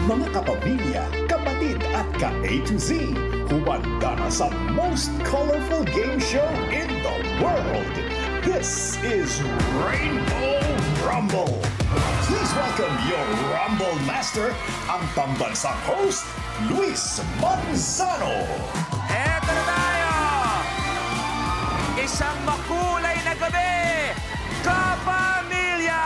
Mga kapamilya, kapatid at ka-A to Z, humanda na sa most colorful game show in the world. This is Rainbow Rumble. Please welcome your Rumble Master, ang pambansang host, Luis Manzano. Eto na tayo! Isang makulay na gabi, kapamilya!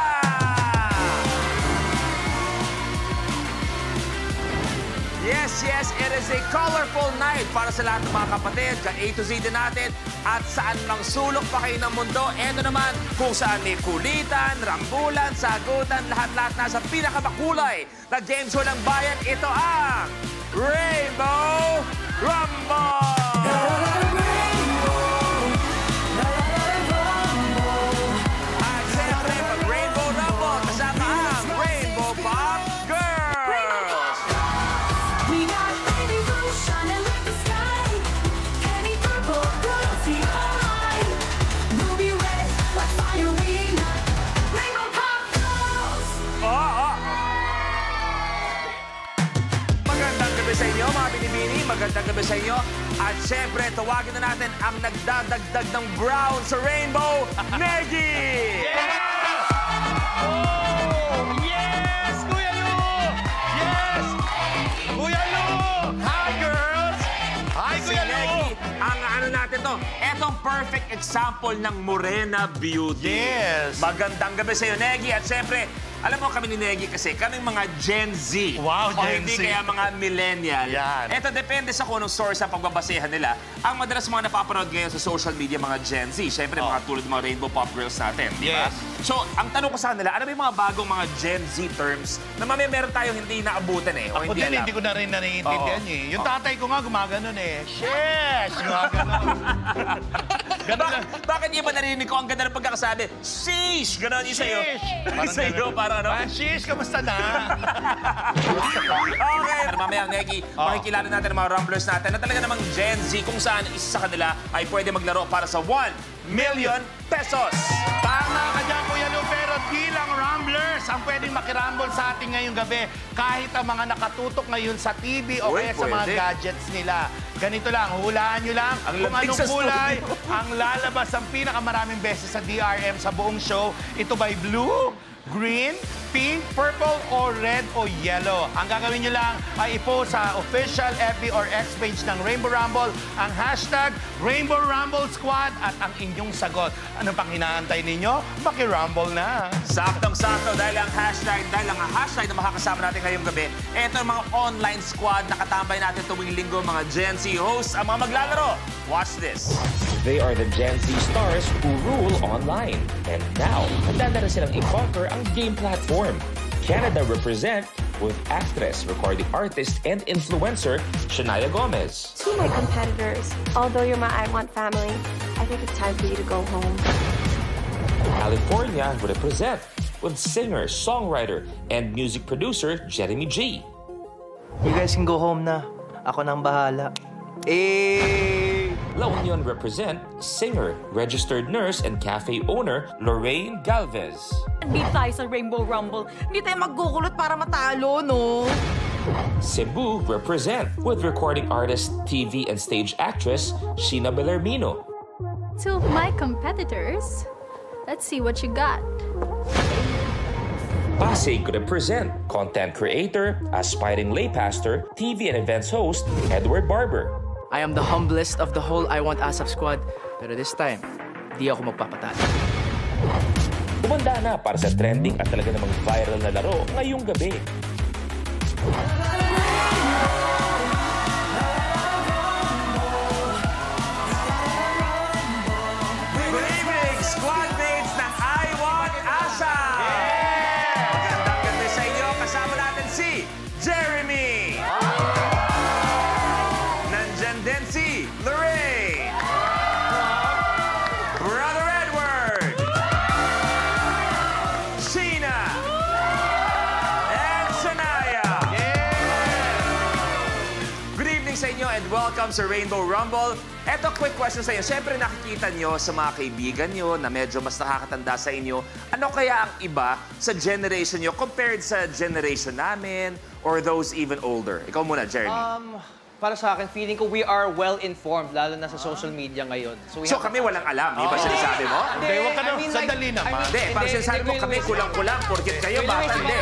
Yes, it is a colorful night para sa lahat ng mga kapatid, ka-A to Z din natin, at saan mang sulok pa kayo ng mundo. Eto naman, kung saan may kulitan, rambulan, sagutan, lahat-lahat nasa pinakamakulay na game show ng bayan. Ito ang Rainbow Rumble! At siyempre, pag Rainbow Rumble, kasama ang Rainbow Pop Girls! We got baby blue shining like the sky. Candy purple, rosy eye. Ruby red, like fire we ignite. Rainbow Pop Girls. Magandang gabi sa inyo, mga binibini. Magandang gabi sa inyo. At syempre, tawagin na natin ang nagdadagdag ng brown sa Rainbow, Negi! Oh, yes! Kuya Lu! Yes! Kuya Lu! Hi, girls! Hi, Si Kuya Lu! Negi, ang ano natin to, etong perfect example ng Morena Beauty. Yes! Magandang gabi sa iyo, Negi. At syempre, alam mo kami ni Negi kasi kaming mga Gen Z. Wow, o Gen hindi Z. kaya mga millennial. Yan. Ito depende sa kung anong source ang pagbabasehan nila. Ang madalas mga napapanood ngayon sa social media, mga Gen Z. Syempre, mga tulad ng mga Rainbow Pop Girls natin. Di ba? Yes. So, ang tanong ko sa kanila, ano ba yung mga bagong mga Gen Z terms na meron tayong hindi naabutan eh? O Ako hindi din, alam? hindi ko na rin naiintindihan Oo. eh. Yung tatay ko nga gumaganon eh. Sheesh! Gumaganon. Ganon lang. Bakit iba narinig ko ang ganda ng pagkakasabi? Sheesh! Ganon yung sa'yo. Sheesh! Yung sa'yo, parang ano? Sheesh, kamusta na? Okay. Mamaya, Negi, makikilala natin ang mga rumblers natin na talaga namang Gen Z kung saan isa sa kanila ay pwede maglaro para sa 1 million pesos. Tama ka dyan, Kuya Lu, pero di lang rumblers ang pwedeng makirumble sa ating ngayong gabi. Kahit ang mga nakatutok ngayon sa TV o Uy, kaya sa mga pwede. gadgets nila. Ganito lang, hulaan nyo lang Ang kung lantig anong sa kulay studio. ang lalabas ang pinakamaraming beses sa DRM sa buong show. Ito ba'y blue, green, pink, purple, or red o yellow. Ang gagawin nyo lang ay i-post sa official FB or X page ng Rainbow Rumble ang hashtag Rainbow Rumble Squad at ang inyong sagot. Ano pang hinaantay ninyo? Maki-rumble na! Saktong-sakto dahil ang hashtag na makakasama natin ngayong gabi. Ito ang mga online squad na katambay natin tuwing linggo, mga Gen Z hosts, ang mga maglalaro. Watch this. They are the Gen Z stars who rule online. And now, handa na rin silang i-conquer ang game platform. Canada represent with actress, recording artist, and influencer, Shania Gomez. To my competitors, although you're my I Want family, I think it's time for you to go home. California represent with singer, songwriter, and music producer, Jeremy G. You guys can go home na. Ako nang bahala. La Union represent singer, registered nurse, and cafe owner, Lorraine Galvez. Hindi tayo sa Rainbow Rumble. Hindi tayo magkukulot para matalo, no? Cebu represent with recording artist, TV, and stage actress, Sheena Bellarmino. To my competitors, let's see what you got. Pasig represent content creator, aspiring lay pastor, TV and events host, Edward Barber. I am the humblest of the whole I Want ASAP squad. Pero this time, di ako magpapatalo. Umanda na para sa trending at talaga namang viral na laro ngayong gabi. Good evening, squad mates ng I Want ASAP! Magandang gabi sa inyo. Kasama natin si Jeremy. Nandyan din si Lorraine. Brother Edward. Sheena. And Shania. Good evening sa inyo and welcome sa Rainbow Rumble. Eto, quick question sa inyo. Siyempre, nakikita nyo sa mga kaibigan nyo na medyo mas nakakatanda sa inyo. Ano kaya ang iba sa generation nyo compared sa generation namin or those even older? Ikaw muna, Jeremy. Para sa akin, feeling ko we are well-informed, lalo na sa social media ngayon. we So have- kami walang alam, di ba sinasabi mo? Hindi, huwag ka na. I mean, like- Sandali naman. Hindi, parang sinasabi mo kami kulang-kulang porkit kayo bata. Hindi.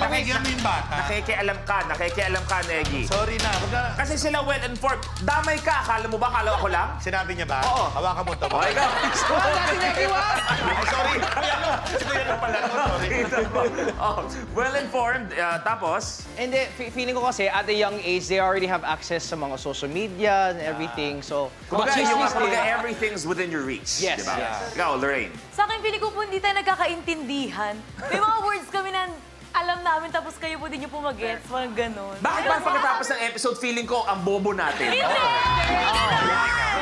Pakinggan mo yung bata. Nakikialam ka, Negi. Sorry na. Huwag ka. Kasi sila well-informed. Damay ka, akala mo ba? Akala ko lang? Sinabi niya ba? Oo. Hawakan mo ito. O, ikaw. Sorry. Kuya mo. Si Kuya mo pala. Sorry. Oh, well-informed. Tapos? Hindi, feeling ko kasi at a young age, they already have access sa mga social media and everything. So, Kumbaga, chismis din. everything's within your reach. Yes, Diba? yes. Ikaw, Lorraine. Sa akin, feeling ko po hindi tayo nagkakaintindihan. May mga words kami na alam namin, tapos kayo po din yung pumagets. Mga ganon. Bakit ba pagkatapos ng episode, feeling ko ang bobo natin?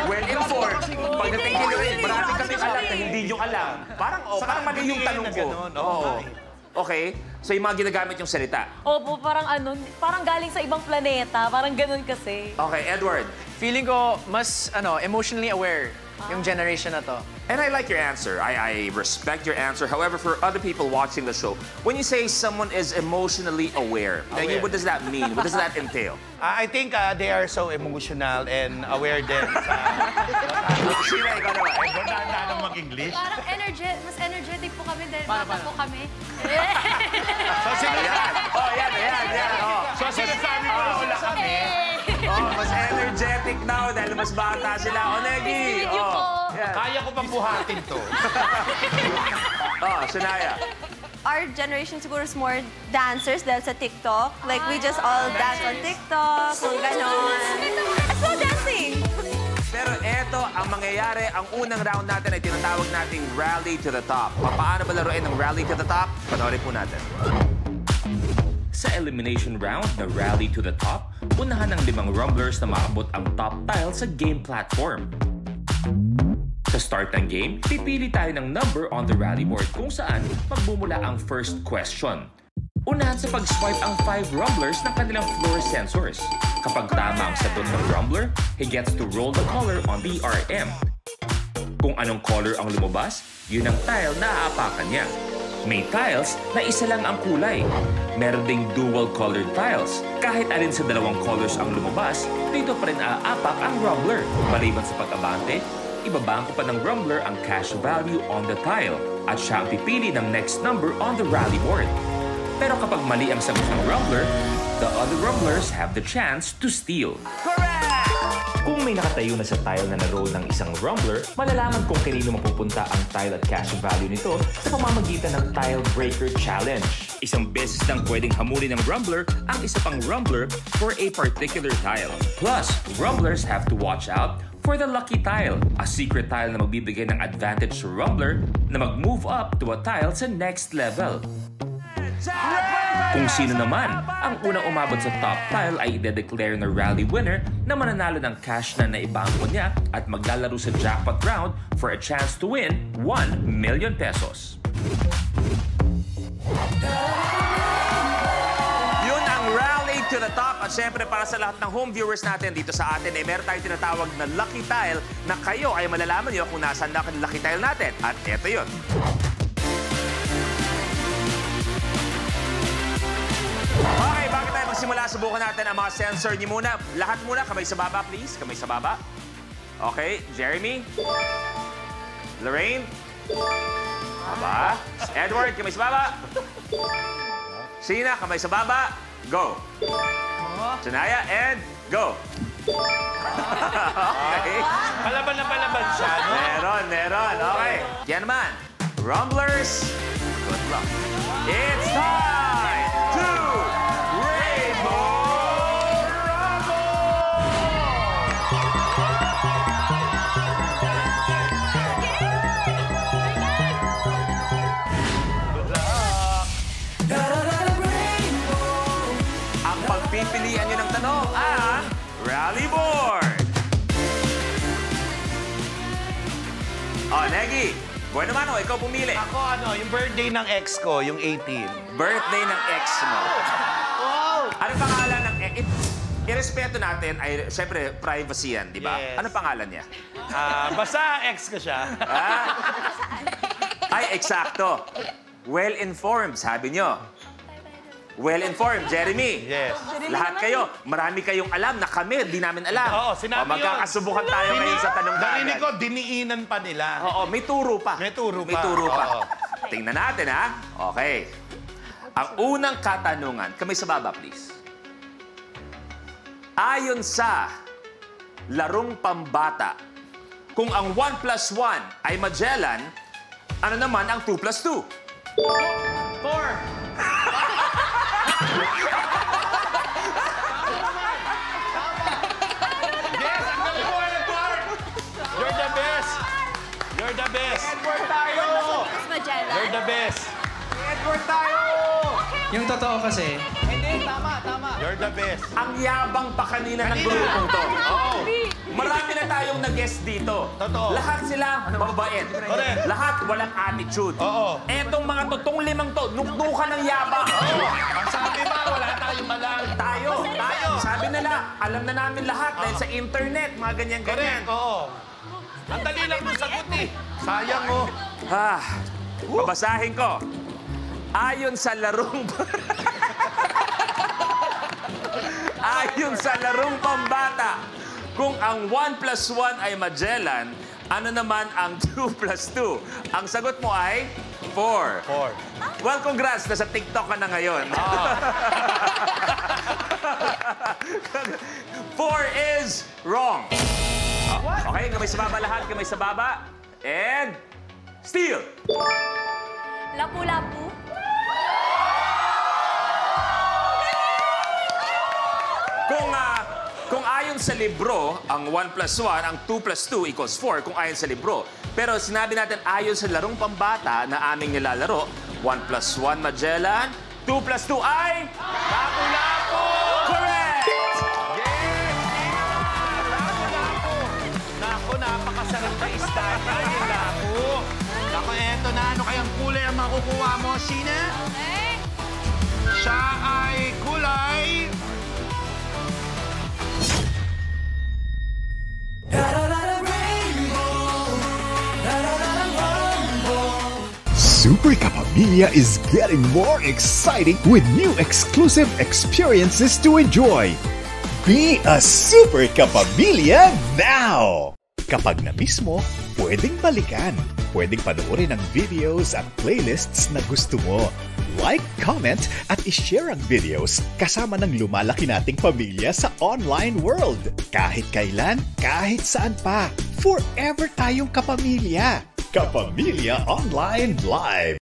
Well-informed. Pagdating kay Lorraine, marami kami alam na hindi nyo alam. Parang mali yung tanong ko. Oo. Okay? So yung mga ginagamit yung salita. Opo, parang galing sa ibang planeta. Parang ganon kasi. Okay, Edward. Feeling ko mas emotionally aware yung generation na to. And I like your answer. I respect your answer. However, for other people watching the show, when you say someone is emotionally aware, then what does that mean? What does that entail? I think they are so emotional and aware din sa... Sheila, ikaw naman. Ganda ng mag-English. Parang mas energetic po kami dahil bata po kami. So, Ayan. Oh, yan. Oh. So, sinasabi mo wala kami. Oh, mas energetic now dahil mas bata sila. O, Negi. Video ko. Yan. Kaya ko pang buhatin to. Oh, Shania. Our generation siguro is more dancers dahil sa TikTok. Like, we just all dance on TikTok, kung ganon. Let's go dancing! Pero eto ang mangyayari. Ang unang round natin ay tinatawag nating Rally to the Top. Paano ba laruin ng Rally to the Top? Panoorin po natin. Sa elimination round na Rally to the Top, unahan ng 5 rumblers na maabot ang top tile sa game platform. Sa start ng game, pipili tayo ng number on the rally board kung saan magbumula ang first question. Unahan sa pag-swipe ang 5 rumblers ng kanilang floor sensors. Kapag tama ang sagot ng rumbler, he gets to roll the color on the RM. Kung anong color ang lumabas, yun ang tile na aapakan niya. May tiles na isa lang ang kulay. Meron ding dual-colored tiles. Kahit alin sa 2 colors ang lumabas, dito pa rin aapak ang rumbler. Maliban sa pag-abante, ibabangko pa ng rumbler ang cash value on the tile at siya ang pipili ng next number on the rally board. Pero kapag mali ang sagot ng rumbler, the other rumblers have the chance to steal. Kung may nakatayo na sa tile na naroon ng isang rumbler, malalaman kung kanino mapupunta ang tile at cash value nito sa pamamagitan ng Tile Breaker Challenge. Isang beses lang pwedeng hamulin ng rumbler ang isa pang rumbler for a particular tile. Plus, rumblers have to watch out for the lucky tile, a secret tile na magbibigay ng advantage sa rumbler na mag-move up to a tile sa next level. Kung sino naman ang unang umabot sa top tile ay ide-declare na rally winner na mananalo ng cash na naibangko niya at maglalaro sa jackpot round for a chance to win 1 million pesos. Yun ang Rally to the Top. At syempre, para sa lahat ng home viewers natin dito sa atin, meron tayong tinatawag na lucky tile na kayo ay malalaman nyo kung nasaan na ang lucky tile natin. At eto yun. Okay, bakit tayo magsimula? Subukan natin ang mga sensor niyo muna. Lahat muna, kamay sa baba, please. Kamay sa baba. Okay, Jeremy. Lorraine. Baba. Edward, kamay sa baba. Sheena, kamay sa baba. Go. Shania, and go. Okay. Palaban na palaban siya, no? Meron. Okay. Yan naman. Rumblers, good luck. It's time to Rainbow Ang pagpipilian nyo ng tanong ang Rally Board. Oh, Negi. Bueno mano, ikaw pumili. Ako yung birthday ng ex ko, yung 18. Birthday ng ex mo. Wow! Ano pangalan ng ex? Irespeto natin ay, syempre, privacy yan, di ba? Yes. Ano pangalan niya? Basta ex ko siya. Ay, eksakto. Well-informed, sabi nyo. well-informed. Jeremy. Yes. Lahat kayo, marami kayong alam na kami, di namin alam. Oo, sinabi yun. Magkakasubukan tayo ngayon sa tanong Narinig dagat. ko, diniinan pa nila. Oo, may turo pa. May turo May pa. turo pa. Oo. Tingnan natin, ha? Okay. Ang unang katanungan, kamay sa baba, please. Ayon sa larong pambata, kung ang 1 plus 1 ay Magellan, ano naman ang 2 plus 2? 4. Yes, ang galing mo, Edward! You're the best! You're the best! Edward tayo! Mas Magellan. You're the best! Edward tayo! Yung totoo kasi, You're the best! Ang yabang pa kanina ng grupong to. Oo. Marami na tayong nag-guest dito. Totoo. Lahat sila mababait. Correct. Lahat walang attitude. Oo. Etong mga totong limang to, nuknukan ng yabang. Ang sabi ba, wala tayong malang. Tayo. Sabi nila, alam na namin lahat dahil sa internet, mga ganyan-ganyan. Correct, oo. Ang dali lang ng sagot eh. Sayang oh. Babasahin ko. Ayon sa larong... Ayon sa larong pambata, kung ang 1 plus 1 ay Magellan, ano naman ang 2 plus 2? Ang sagot mo ay 4. 4. Well, congrats. Nasa TikTok ka na ngayon. 4 is wrong. Okay, kamay sa baba lahat. Kamay sa baba. And... steal! Lapu-lapu. Kung ayon sa libro, ang 1 plus 1, ang 2 plus 2 equals 4 kung ayon sa libro. Pero sinabi natin ayon sa larong pambata na aming nilalaro, 1 plus 1 Magellan, 2 plus 2 ay... Lapu-lapu! Correct! Yes! Lapu-lapu! Naku, napakasarap na istanya yung lapu. Naku, eto na. Ano kayang kulay ang makukuha mo, Sheena? Siya ay kulay... Super Kapamilya is getting more exciting with new exclusive experiences to enjoy. Be a Super Kapamilya now! Kapag na-miss mo, pwedeng balikan. Pwedeng panoorin ang videos at playlists na gusto mo. Like, comment, at ishare ang videos kasama ng lumalaki nating pamilya sa online world. Kahit kailan, kahit saan pa. Forever tayong kapamilya. Kapamilya Online Live.